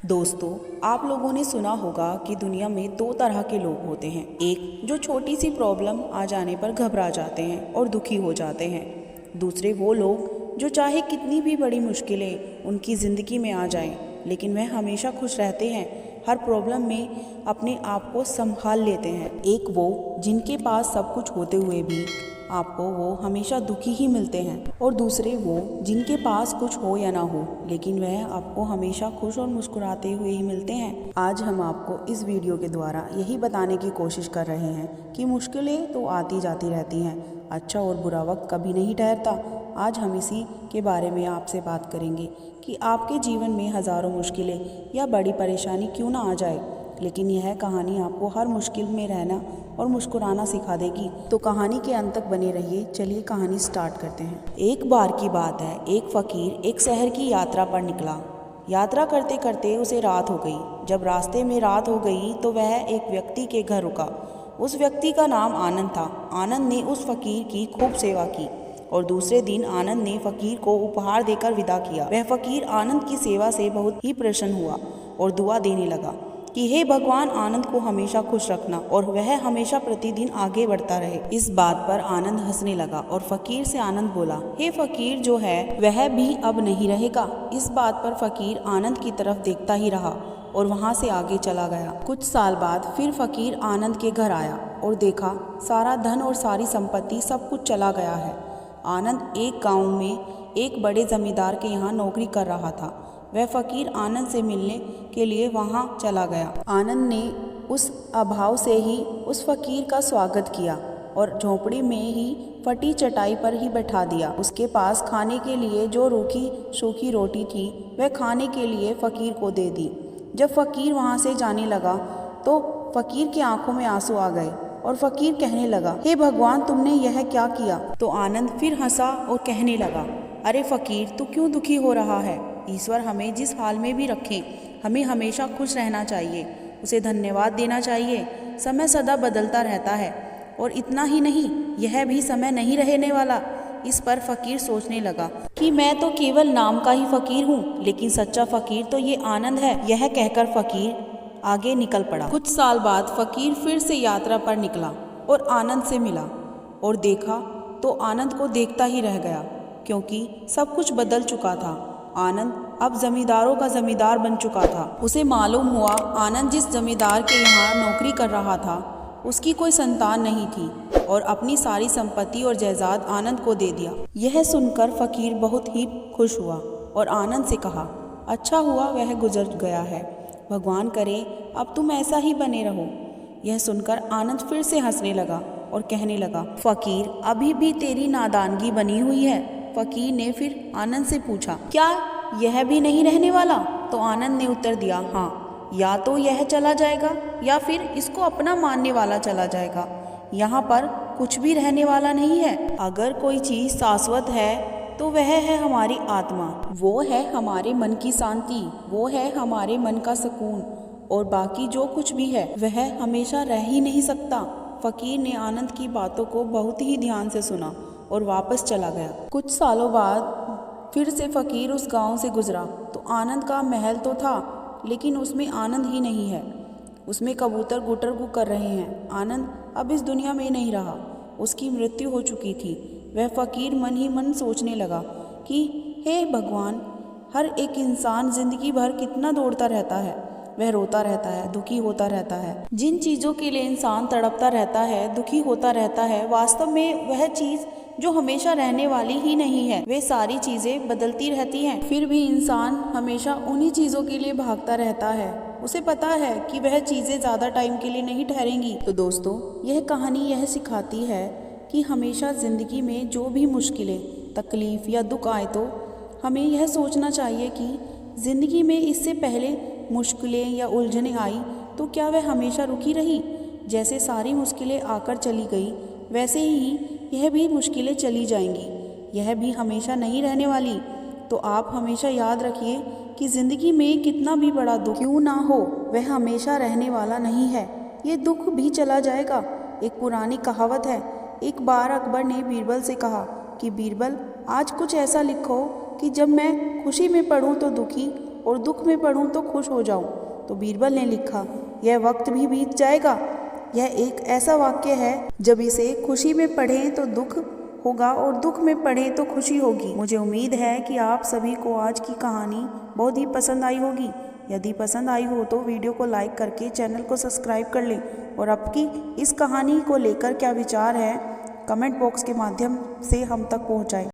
दोस्तों, आप लोगों ने सुना होगा कि दुनिया में दो तरह के लोग होते हैं। एक जो छोटी सी प्रॉब्लम आ जाने पर घबरा जाते हैं और दुखी हो जाते हैं। दूसरे वो लोग जो चाहे कितनी भी बड़ी मुश्किलें उनकी ज़िंदगी में आ जाएं, लेकिन वह हमेशा खुश रहते हैं, हर प्रॉब्लम में अपने आप को संभाल लेते हैं। एक वो जिनके पास सब कुछ होते हुए भी आपको वो हमेशा दुखी ही मिलते हैं, और दूसरे वो जिनके पास कुछ हो या ना हो लेकिन वह आपको हमेशा खुश और मुस्कुराते हुए ही मिलते हैं। आज हम आपको इस वीडियो के द्वारा यही बताने की कोशिश कर रहे हैं कि मुश्किलें तो आती जाती रहती हैं, अच्छा और बुरा वक्त कभी नहीं ठहरता। आज हम इसी के बारे में आपसे बात करेंगे कि आपके जीवन में हज़ारों मुश्किलें या बड़ी परेशानी क्यों ना आ जाए, लेकिन यह कहानी आपको हर मुश्किल में रहना और मुस्कुराना सिखा देगी। तो कहानी के अंत तक बने रहिए। चलिए कहानी स्टार्ट करते हैं। एक बार की बात है, एक फ़कीर एक शहर की यात्रा पर निकला। यात्रा करते करते उसे रात हो गई। जब रास्ते में रात हो गई तो वह एक व्यक्ति के घर रुका। उस व्यक्ति का नाम आनंद था। आनंद ने उस फ़कीर की खूब सेवा की और दूसरे दिन आनंद ने फ़कीर को उपहार देकर विदा किया। वह फ़कीर आनंद की सेवा से बहुत ही प्रसन्न हुआ और दुआ देने लगा कि हे भगवान, आनंद को हमेशा खुश रखना और वह हमेशा प्रतिदिन आगे बढ़ता रहे। इस बात पर आनंद हंसने लगा और फ़कीर से आनंद बोला, हे फ़कीर जो है वह भी अब नहीं रहेगा। इस बात पर फ़कीर आनंद की तरफ देखता ही रहा और वहाँ से आगे चला गया। कुछ साल बाद फिर फ़कीर आनंद के घर आया और देखा सारा धन और सारी संपत्ति सब कुछ चला गया है। आनंद एक गाँव में एक बड़े जमींदार के यहाँ नौकरी कर रहा था। वह फ़कीर आनंद से मिलने के लिए वहाँ चला गया। आनंद ने उस अभाव से ही उस फ़कीर का स्वागत किया और झोंपड़ी में ही फटी चटाई पर ही बैठा दिया। उसके पास खाने के लिए जो रूखी सूखी रोटी थी वह खाने के लिए फ़कीर को दे दी। जब फ़कीर वहाँ से जाने लगा तो फ़कीर की आंखों में आंसू आ गए और फ़कीर कहने लगा, हे भगवान, तुमने यह क्या किया? तो आनंद फिर हंसा और कहने लगा, अरे फ़कीर, तू क्यों दुखी हो रहा है? ईश्वर हमें जिस हाल में भी रखें, हमें हमेशा खुश रहना चाहिए, उसे धन्यवाद देना चाहिए। समय सदा बदलता रहता है और इतना ही नहीं, यह भी समय नहीं रहने वाला। इस पर फ़कीर सोचने लगा कि मैं तो केवल नाम का ही फ़कीर हूँ, लेकिन सच्चा फ़कीर तो ये आनंद है। यह कहकर फ़कीर आगे निकल पड़ा। कुछ साल बाद फ़कीर फिर से यात्रा पर निकला और आनंद से मिला और देखा तो आनंद को देखता ही रह गया, क्योंकि सब कुछ बदल चुका था। आनंद अब जमींदारों का जमींदार बन चुका था। उसे मालूम हुआ आनंद जिस जमींदार के यहाँ नौकरी कर रहा था उसकी कोई संतान नहीं थी और अपनी सारी संपत्ति और जायदाद आनंद को दे दिया। यह सुनकर फ़कीर बहुत ही खुश हुआ और आनंद से कहा, अच्छा हुआ वह गुजर गया है, भगवान करे अब तुम ऐसा ही बने रहो। यह सुनकर आनंद फिर से हंसने लगा और कहने लगा, फ़कीर, अभी भी तेरी नादानगी बनी हुई है। फ़कीर ने फिर आनंद से पूछा, क्या यह भी नहीं रहने वाला? तो आनंद ने उत्तर दिया, हाँ, या तो यह चला जाएगा या फिर इसको अपना मानने वाला चला जाएगा। यहाँ पर कुछ भी रहने वाला नहीं है। अगर कोई चीज़ शाश्वत है तो वह है हमारी आत्मा, वो है हमारे मन की शांति, वो है हमारे मन का सुकून, और बाकी जो कुछ भी है वह हमेशा रह ही नहीं सकता। फ़कीर ने आनंद की बातों को बहुत ही ध्यान से सुना और वापस चला गया। कुछ सालों बाद फिर से फ़कीर उस गांव से गुजरा तो आनंद का महल तो था, लेकिन उसमें आनंद ही नहीं है। उसमें कबूतर गुटरगू कर रहे हैं। आनंद अब इस दुनिया में नहीं रहा, उसकी मृत्यु हो चुकी थी। वह फ़कीर मन ही मन सोचने लगा कि हे भगवान, हर एक इंसान ज़िंदगी भर कितना दौड़ता रहता है, वह रोता रहता है, दुखी होता रहता है। जिन चीज़ों के लिए इंसान तड़पता रहता है, दुखी होता रहता है, वास्तव में वह चीज़ जो हमेशा रहने वाली ही नहीं है। वे सारी चीज़ें बदलती रहती हैं, फिर भी इंसान हमेशा उन्हीं चीज़ों के लिए भागता रहता है। उसे पता है कि वह चीज़ें ज़्यादा टाइम के लिए नहीं ठहरेंगी। तो दोस्तों, यह कहानी यह सिखाती है कि हमेशा ज़िंदगी में जो भी मुश्किलें, तकलीफ़ या दुख आए तो हमें यह सोचना चाहिए कि ज़िंदगी में इससे पहले मुश्किलें या उलझनें आई तो क्या वह हमेशा रुकी रही? जैसे सारी मुश्किलें आकर चली गई, वैसे ही यह भी मुश्किलें चली जाएंगी, यह भी हमेशा नहीं रहने वाली। तो आप हमेशा याद रखिए कि ज़िंदगी में कितना भी बड़ा दुख क्यों ना हो, वह हमेशा रहने वाला नहीं है। ये दुख भी चला जाएगा। एक पुरानी कहावत है, एक बार अकबर ने बीरबल से कहा कि बीरबल, आज कुछ ऐसा लिखो कि जब मैं खुशी में पढ़ूं तो दुखी और दुख में पढ़ूं तो खुश हो जाऊं। तो बीरबल ने लिखा, यह वक्त भी बीत जाएगा। यह एक ऐसा वाक्य है, जब इसे खुशी में पढ़ें तो दुख होगा और दुख में पढ़ें तो खुशी होगी। मुझे उम्मीद है कि आप सभी को आज की कहानी बहुत ही पसंद आई होगी। यदि पसंद आई हो तो वीडियो को लाइक करके चैनल को सब्सक्राइब कर लें और आपकी इस कहानी को लेकर क्या विचार है कमेंट बॉक्स के माध्यम से हम तक पहुंचाएं।